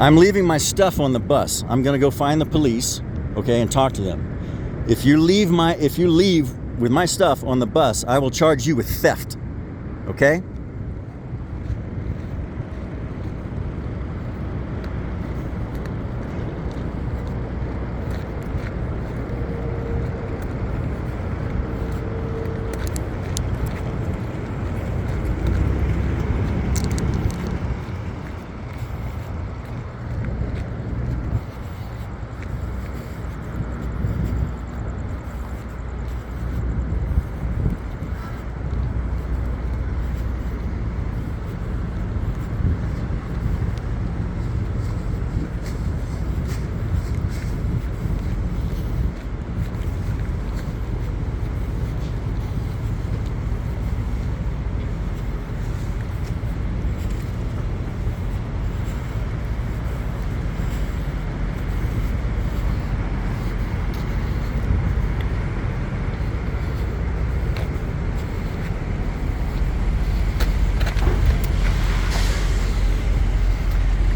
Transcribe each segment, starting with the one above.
I'm leaving my stuff on the bus. I'm gonna go find the police, okay, and talk to them. If you leave with my stuff on the bus, I will charge you with theft, okay?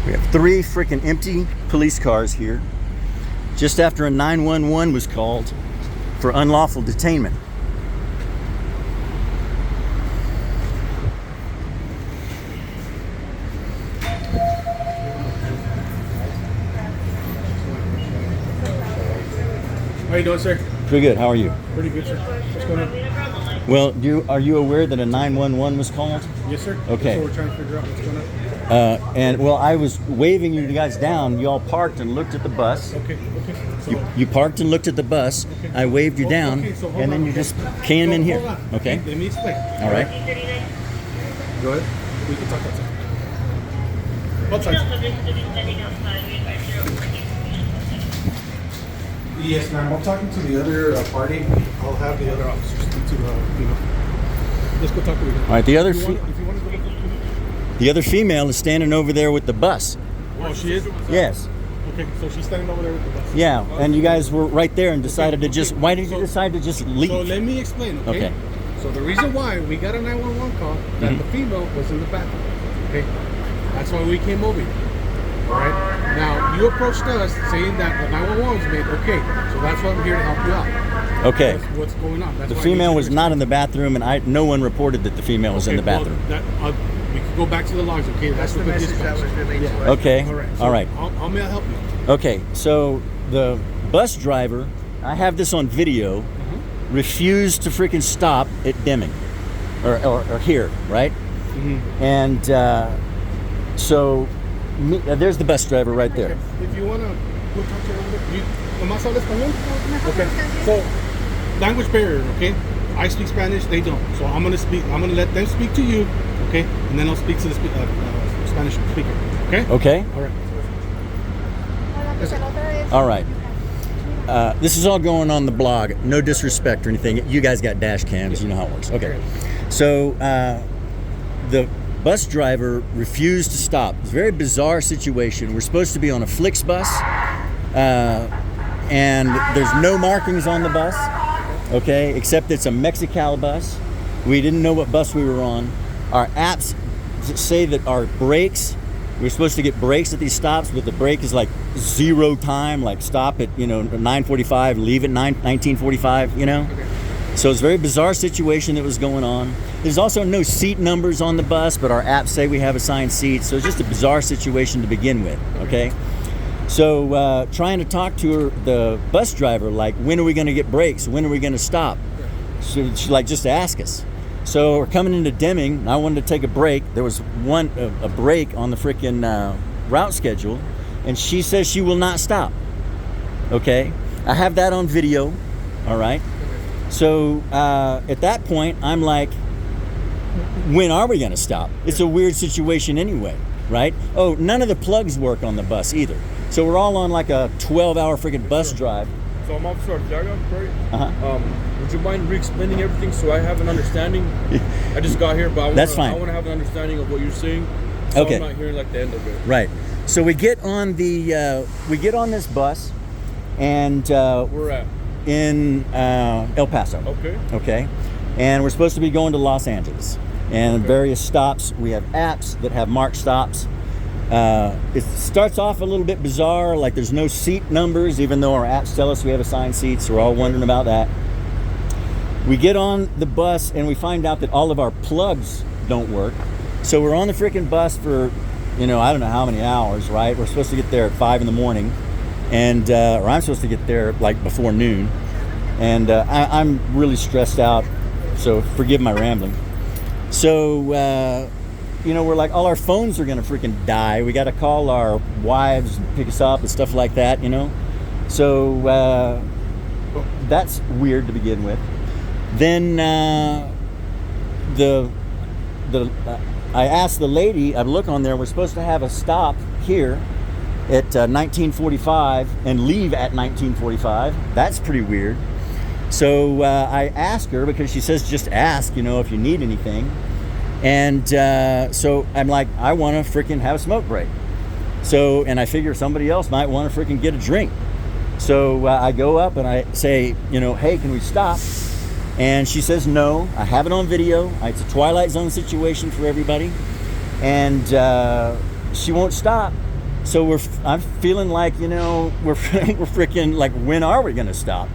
We have 3 freaking empty police cars here just after a 911 was called for unlawful detainment. How you doing, sir? Pretty good. How are you? Pretty good, sir. What's going on? Well, are you aware that a 911 was called? Yes, sir. Okay. So we're trying to figure out what's going on. I was waving you guys down. You all parked and looked at the bus. Okay. So, You parked and looked at the bus. Okay. I waved you down, Okay, so hold and then on. you just came in here. Hold on. Okay. Let me explain. All right. Go ahead. We can talk outside. Yes, ma'am. I'm talking to the other party. I'll have the other officers speak to let's go talk to them. All right. The other If you want to go look at the other female is standing over there with the bus. Oh, she is? Yes. Okay, so she's standing over there with the bus. Yeah. And you guys were right there and decided to just. Okay. Why did you So- decide to just leave? So let me explain, okay? Okay. So the reason why we got a 911 call that the female was in the bathroom, okay? That's why we came over here, all right? Now, you approached us saying that the 911 was made, okay, so that's why I'm here to help you out. Okay. That's what's going on. That's The why I female need was you to not in the bathroom, and no one reported that the female was in the well, bathroom. we could go back to the logs, okay? That's the what the message dispatch. that was relayed to us. Okay. Correct. So All right. How may I help you? Okay. So the bus driver, I have this on video, refused to freaking stop at Deming, or here, right? And there's the bus driver right there. If you want to go talk to her, ¿Nomás habla español? Okay. So, language barrier, okay? I speak Spanish, they don't. So I'm gonna let them speak to you, okay? And then I'll speak to the Spanish speaker, okay? Okay. All right. All right. This is all going on the blog. No disrespect or anything. You guys got dash cams. You know how it works. Okay. So the bus driver refused to stop. It's a very bizarre situation. We're supposed to be on a Flix bus, and there's no markings on the bus, okay, except it's a Mexicali bus. We didn't know what bus we were on. Our apps say that our brakes, we're supposed to get brakes at these stops, but the brake is like 0 time, like stop at 9:45, leave at 19:45, So it's a very bizarre situation that was going on. There's also no seat numbers on the bus, but our apps say we have assigned seats, so it's just a bizarre situation to begin with, okay? So trying to talk to the bus driver, like, when are we going to get brakes? When are we going to stop? So she, like, just ask us. So we're coming into Deming. I wanted to take a break. There was a break on the freaking route schedule, and she says she will not stop. Okay, I have that on video. All right. So at that point, I'm like, when are we going to stop? It's a weird situation anyway, right? Oh, none of the plugs work on the bus either. So we're all on like a 12-hour freaking bus drive. So I'm Officer Arteaga, right? Uh-huh. Would you mind re-explaining everything so I have an understanding? I just got here, but That's fine. I want to have an understanding of what you're saying. So Okay. I'm not hearing like the end of it. Right. So we get on this bus, and We're at. in El Paso. Okay. Okay. And we're supposed to be going to Los Angeles. And various stops. We have apps that have marked stops. It starts off a little bit bizarre, like there's no seat numbers, even though our apps tell us we have assigned seats, so we're all wondering about that. We get on the bus and we find out that all of our plugs don't work. So we're on the freaking bus for, I don't know how many hours, right? We're supposed to get there at 5 in the morning, and or I'm supposed to get there like before noon, and I'm really stressed out, so forgive my rambling. So, we're like, all our phones are gonna freaking die. We gotta call our wives and pick us up and stuff like that, So that's weird to begin with. Then I asked the lady, I look on there, we're supposed to have a stop here at 1945 and leave at 1945. That's pretty weird. So I asked her, because she says just ask, if you need anything. And so I'm like, I want to freaking have a smoke break. So, and I figure somebody else might want to freaking get a drink. So I go up and I say, hey, can we stop? And she says no. I have it on video. It's a Twilight Zone situation for everybody. And she won't stop. So I'm feeling like, we're freaking like, when are we going to stop,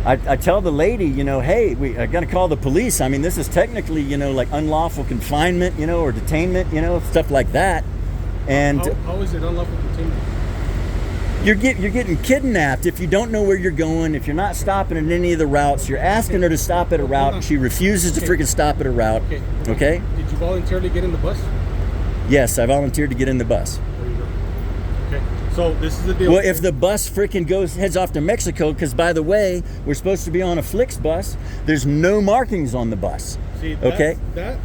I tell the lady, hey, we are going to call the police. I mean, this is technically, like unlawful confinement, or detainment, stuff like that. And how is it unlawful detainment? You're getting kidnapped if you don't know where you're going. If you're not stopping at any of the routes, you're asking her to stop at a route, and she refuses to freaking stop at a route. Okay? Did you voluntarily get in the bus? Yes, I volunteered to get in the bus. There you go. Okay. So this is the deal. Well, if the bus freaking heads off to Mexico, because by the way, we're supposed to be on a Flix bus. There's no markings on the bus. See, okay. That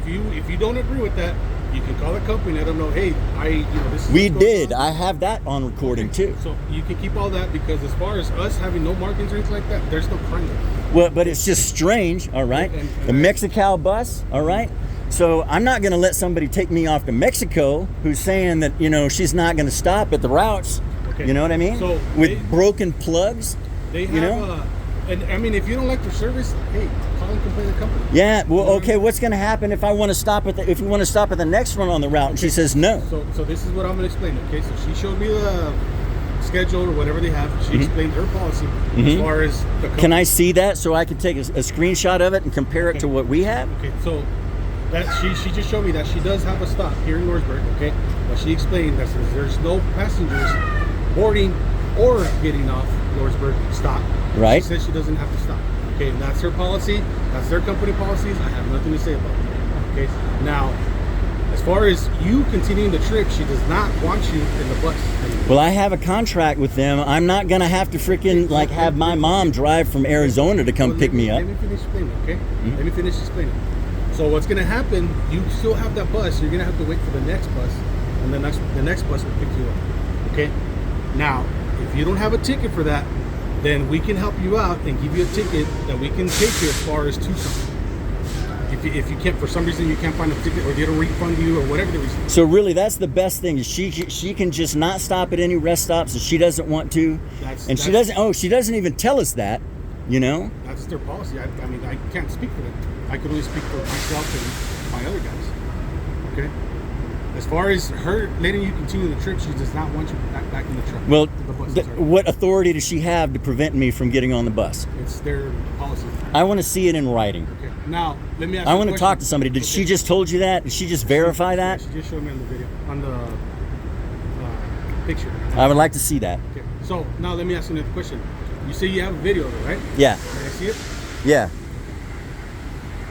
if you don't agree with that, you can call the company and let them know, hey, this is we did. I have that on recording too. So you can keep all that, because as far as us having no markings or anything like that, there's no crime there. Well, but it's just strange, all right? The Mexical bus, all right? So I'm not going to let somebody take me off to Mexico who's saying that, she's not going to stop at the routes. Okay. You know what I mean? So with broken plugs. They have, and I mean, if you don't like their service, hey, call and complain to the company. Yeah. Well, okay. What's going to happen if I want to stop if we want to stop at the next one on the route and she says no? So this is what I'm going to explain. Okay. So she showed me the schedule or whatever they have. She explained her policy as far as the company. Can I see that so I can take a screenshot of it and compare it to what we have? Okay. So that she just showed me that she does have a stop here in Northburg. Okay. But she explained that since there's no passengers boarding or getting off Northburg stop. Right. She says she doesn't have to stop. Okay, and that's her policy. That's their company policies. I have nothing to say about it. Okay. Now, as far as you continuing the trip, she does not want you in the bus anymore. Well, I have a contract with them. I'm not gonna have to freaking like have my mom drive from Arizona to come pick me up. Let me finish explaining, okay? Let me finish explaining. So what's gonna happen? You still have that bus. You're gonna have to wait for the next bus, and the next bus will pick you up. Okay. Now, if you don't have a ticket for that, then we can help you out and give you a ticket that we can take you as far as Tucson. If you can't, for some reason you can't find a ticket, or they don't refund you, or whatever the reason. So really, that's the best thing. Is she can just not stop at any rest stops if she doesn't want to, she doesn't. Oh, she doesn't even tell us that. That's their policy. I mean, I can't speak for them. I can only speak for myself and my other guys. Okay. As far as her letting you continue the trip, she does not want you back in the truck. Well, what authority does she have to prevent me from getting on the bus? It's their policy. I want to see it in writing. Okay. Now, let me ask I you want to talk to somebody. Did she just told you that? Did she just verify that? She just showed me on the video, on the picture. I would like to see that. Okay. So, now let me ask you another question. You say you have a video of it, right? Yeah. Can I see it? Yeah.